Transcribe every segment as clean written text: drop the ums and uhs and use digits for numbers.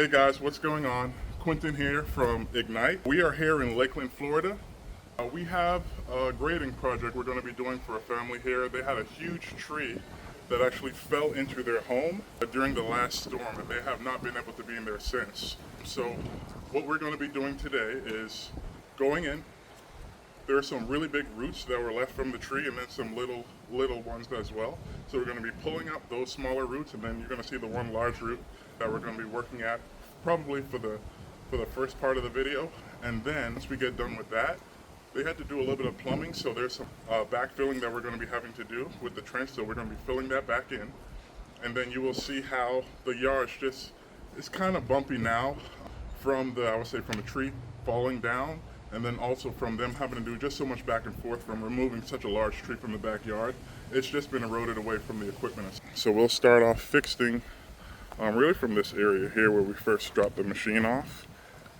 Hey guys, what's going on? Quentin here from Ignite. We are here in Lakeland, Florida. We have a grading project we're going to be doing for a family here. They had a huge tree that actually fell into their home during the last storm, and they have not been able to be in there since. So what we're going to be doing today is going in. There are some really big roots that were left from the tree, and then some little ones as well. So we're going to be pulling up those smaller roots, and then you're going to see the one large root that we're going to be working at probably for the first part of the video. And then once we get done with that, they had to do a little bit of plumbing, so there's some backfilling that we're going to be having to do with the trench. So we're going to be filling that back in, and then you will see how the yard's it's kind of bumpy now from the tree falling down, and then also from them having to do just so much back and forth from removing such a large tree from the backyard. It's just been eroded away from the equipment. So we'll start off fixing really from this area here where we first dropped the machine off,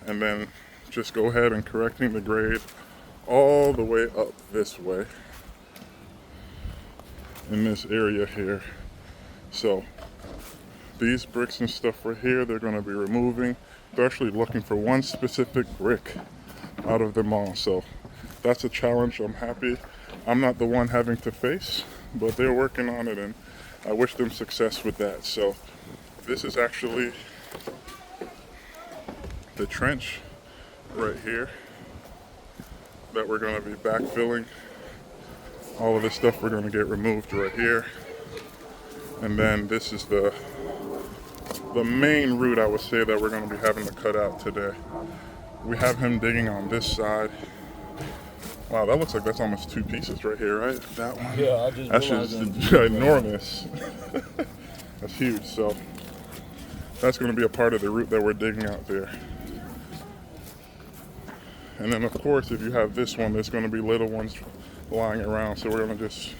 and then just go ahead and correcting the grade all the way up this way in this area here. So these bricks and stuff right here, they're going to be removing. They're actually looking for one specific brick out of them all. So that's a challenge I'm happy I'm not the one having to face, but they're working on it, and I wish them success with that. So this is actually the trench right here that we're going to be backfilling. All of this stuff we're going to get removed right here. And then this is the main root, I would say, that we're going to be having to cut out today. We have him digging on this side. Wow, that looks like that's almost two pieces right here, right? That one. Yeah, that's just ginormous. That's huge. So that's going to be a part of the root that we're digging out there. And then of course, if you have this one, there's going to be little ones lying around. So we're going to just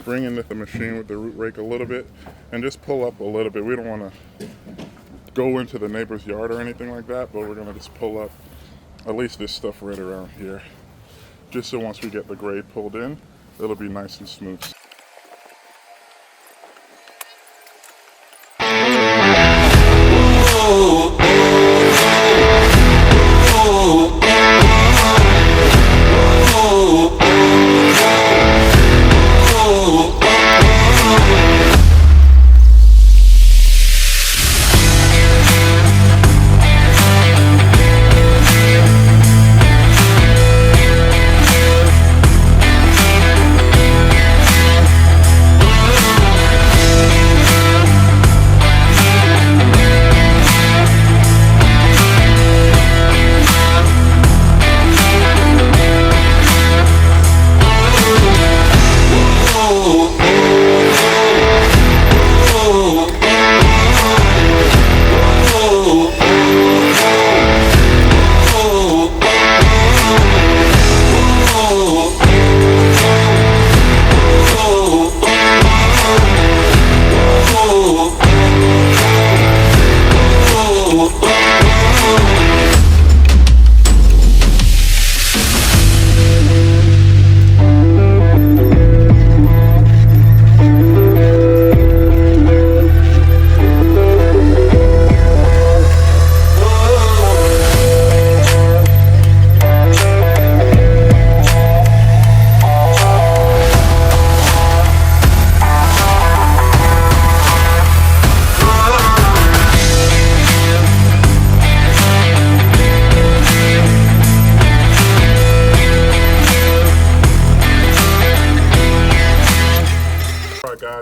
bring in the machine with the root rake a little bit and just pull up a little bit. We don't want to go into the neighbor's yard or anything like that, but we're going to just pull up at least this stuff right around here, just so once we get the grade pulled in, it'll be nice and smooth.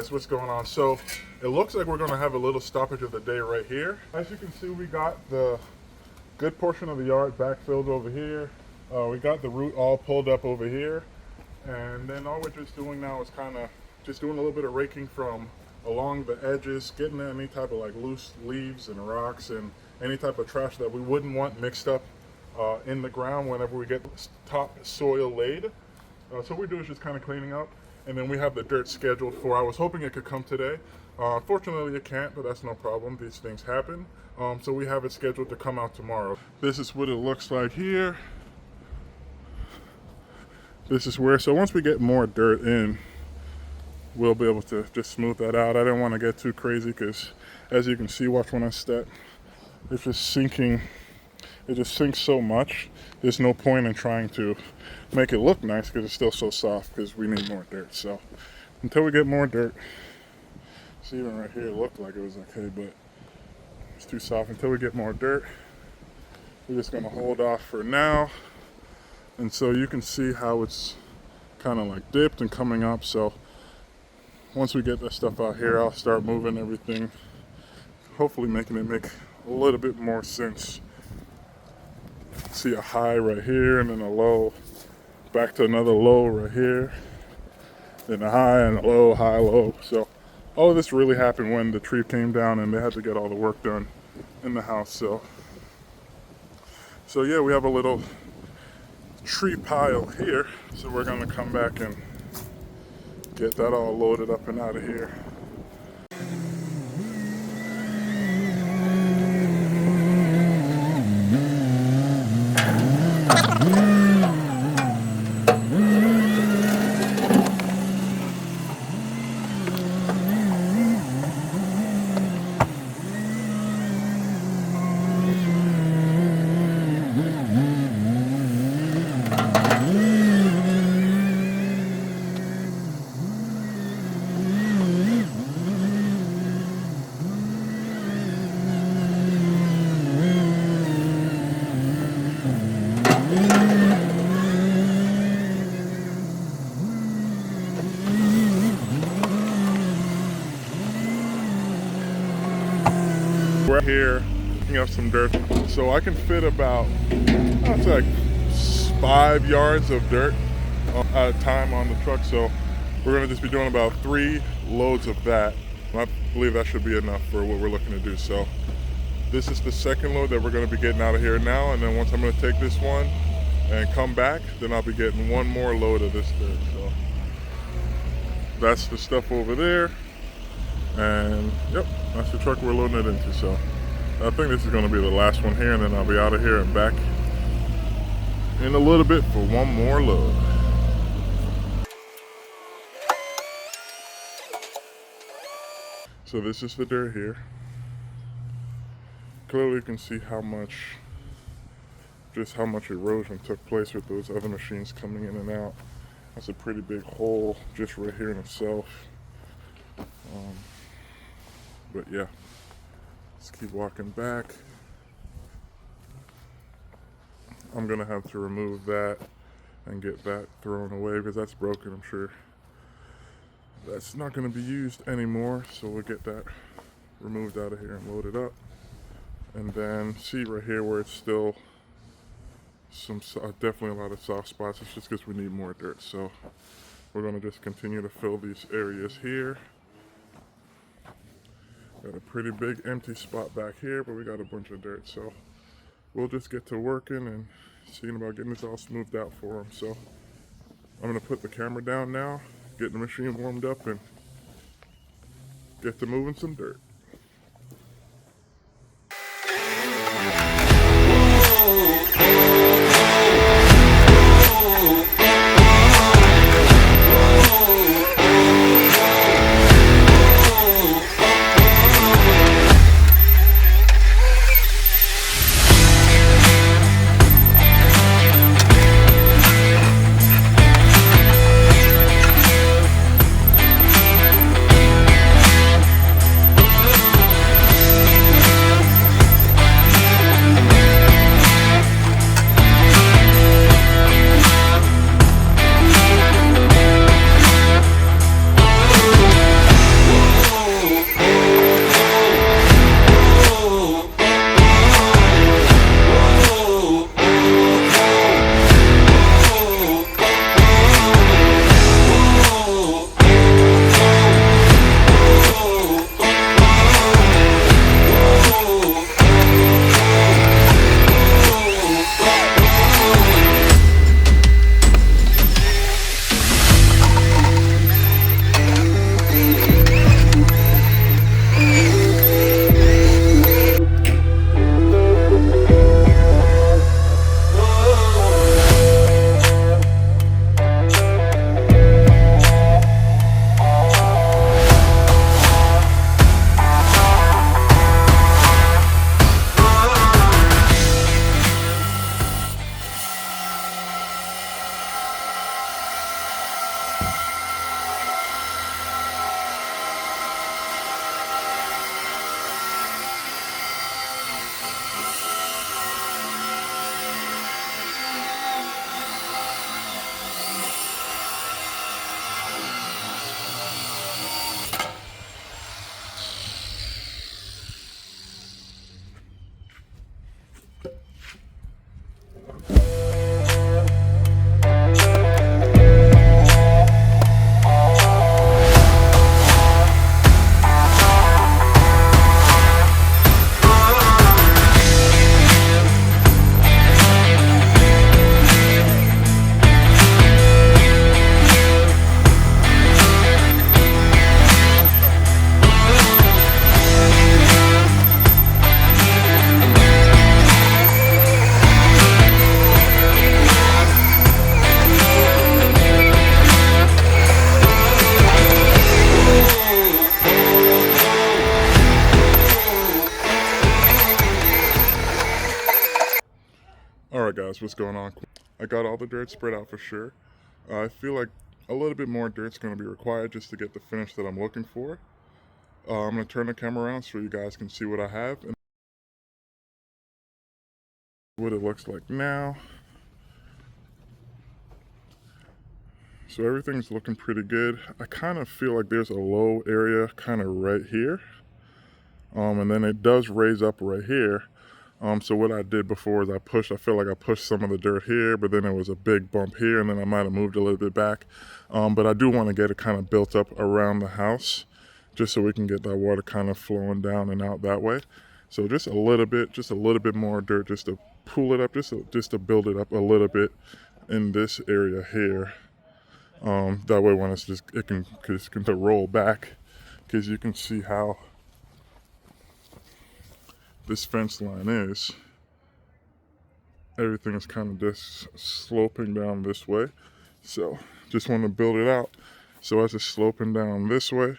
What's going on? So it looks like we're going to have a little stoppage of the day right here. As you can see, we got the good portion of the yard backfilled over here. We got the root all pulled up over here, and then all we're just doing now is kind of just doing a little bit of raking from along the edges, getting any type of like loose leaves and rocks and any type of trash that we wouldn't want mixed up in the ground whenever we get top soil laid. So what we do is just kind of cleaning up. And then we have the dirt scheduled for, I was hoping it could come today. Unfortunately it can't, but that's no problem. These things happen. So we have it scheduled to come out tomorrow. This is what it looks like here. This is where, so once we get more dirt in, we'll be able to just smooth that out. I didn't want to get too crazy because as you can see, watch when I step, it's just sinking. It just sinks so much. There's no point in trying to make it look nice because it's still so soft because we need more dirt. So until we get more dirt, see, even right here it looked like it was okay, but it's too soft. Until we get more dirt, we're just gonna hold off for now. And so you can see how it's kind of like dipped and coming up. So once we get this stuff out here, I'll start moving everything, hopefully making it make a little bit more sense. See a high right here and then a low, back to another low right here, then a high and a low, high, low. So all of this really happened when the tree came down and they had to get all the work done in the house. So yeah, we have a little tree pile here. So we're gonna come back and get that all loaded up and out of here. We're here picking up some dirt, so I can fit about, I'd say like 5 yards of dirt at a time on the truck. So we're gonna just be doing about 3 loads of that. I believe that should be enough for what we're looking to do. So this is the second load that we're gonna be getting out of here now, and then once I'm gonna take this one and come back, then I'll be getting 1 more load of this dirt. So that's the stuff over there. And yep, that's the truck we're loading it into. So I think this is going to be the last one here, and then I'll be out of here and back in a little bit for 1 more load. So this is the dirt here. Clearly you can see how much erosion took place with those other machines coming in and out. That's a pretty big hole just right here in itself. But yeah, let's keep walking back. I'm gonna have to remove that and get that thrown away because that's broken. I'm sure that's not gonna be used anymore. So we'll get that removed out of here and load it up. And then see right here where it's still definitely a lot of soft spots. It's just because we need more dirt. So we're gonna just continue to fill these areas here. Got a pretty big empty spot back here, but we got a bunch of dirt. So we'll just get to working and seeing about getting this all smoothed out for them. So I'm gonna put the camera down now, get the machine warmed up, and get to moving some dirt. guys, what's going on? I got all the dirt spread out for sure. I feel like a little bit more dirt's going to be required just to get the finish that I'm looking for. I'm going to turn the camera around so you guys can see what I have and what it looks like now. So everything's looking pretty good. I kind of feel like there's a low area kind of right here. And then it does raise up right here. So what I did before is I feel like I pushed some of the dirt here, but then there was a big bump here, and then I might have moved a little bit back. But I do want to get it kind of built up around the house, just so we can get that water kind of flowing down and out that way. So just a little bit more dirt, just to pull it up, just to build it up a little bit in this area here. That way when it can roll back, because you can see how this fence line is. Everything is kind of just sloping down this way, so just want to build it out so as it's sloping down this way,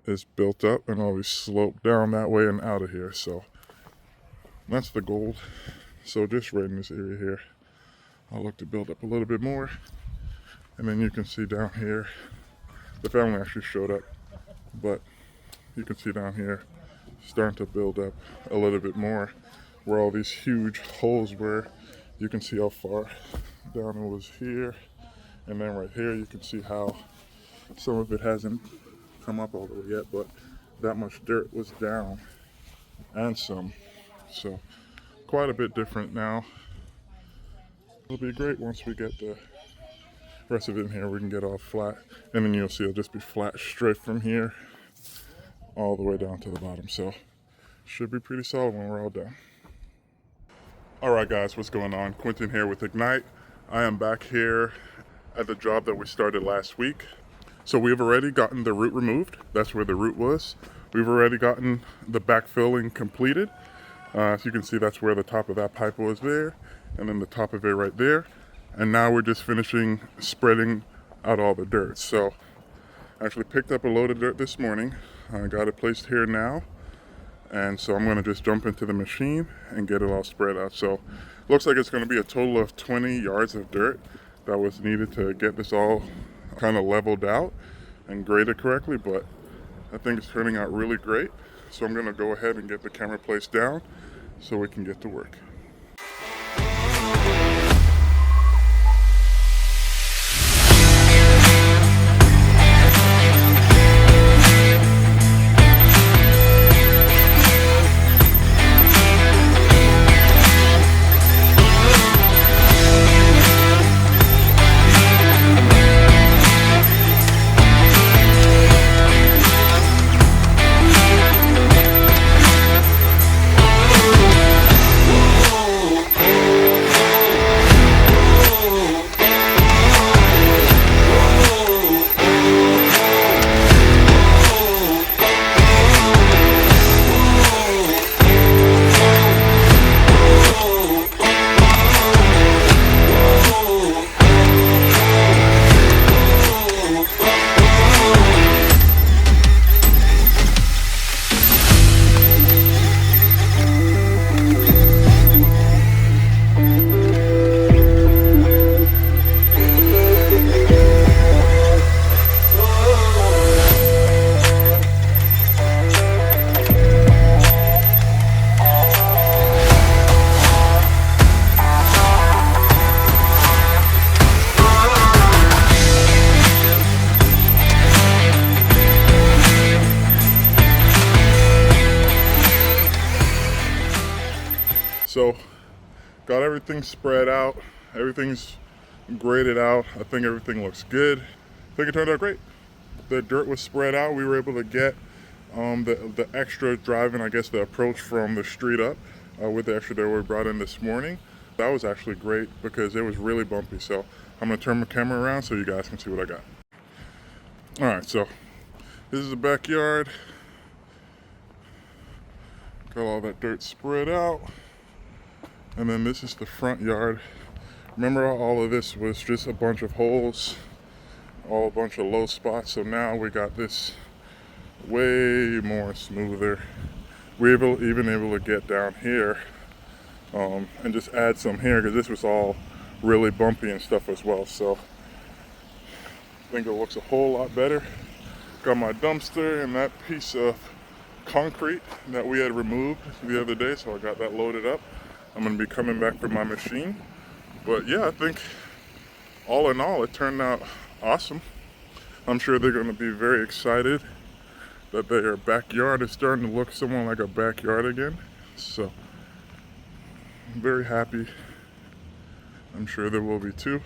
it's built up and always slope down that way and out of here. So that's the goal. So just right in this area here, I'll look to build up a little bit more, and then you can see down here the family actually showed up, but you can see down here starting to build up a little bit more where all these huge holes were. You can see how far down it was here, and then right here you can see how some of it hasn't come up all the way yet, but that much dirt was down and some, so quite a bit different now. It'll be great once we get the rest of it in here. We can get all flat, and then you'll see it'll just be flat straight from here all the way down to the bottom. So should be pretty solid when we're all done. All right guys, what's going on? Quentin here with Ignite. I am back here at the job that we started last week. So we've already gotten the root removed. That's where the root was. We've already gotten the backfilling completed. As you can see, that's where the top of that pipe was there, and then the top of it right there. And now we're just finishing spreading out all the dirt. So I actually picked up a load of dirt this morning. I got it placed here now. And so I'm gonna just jump into the machine and get it all spread out. So looks like it's gonna be a total of 20 yards of dirt that was needed to get this all kind of leveled out and graded correctly, but I think it's turning out really great. So I'm gonna go ahead and get the camera placed down so we can get to work. So got everything spread out, everything's graded out. I think everything looks good. I think it turned out great. The dirt was spread out. We were able to get the extra driving, I guess the approach from the street up with the extra dirt we brought in this morning. That was actually great because it was really bumpy. So I'm gonna turn my camera around so you guys can see what I got. All right, so this is the backyard. Got all that dirt spread out. And then this is the front yard. Remember, all of this was just a bunch of holes, all a bunch of low spots. So now we got this way more smoother. We're even able to get down here and just add some here because this was all really bumpy and stuff as well. So I think it looks a whole lot better. Got my dumpster and that piece of concrete that we had removed the other day, so I got that loaded up. I'm going to be coming back for my machine. But yeah, I think all in all it turned out awesome. I'm sure they're going to be very excited that their backyard is starting to look somewhat like a backyard again. So I'm very happy. I'm sure there will be too.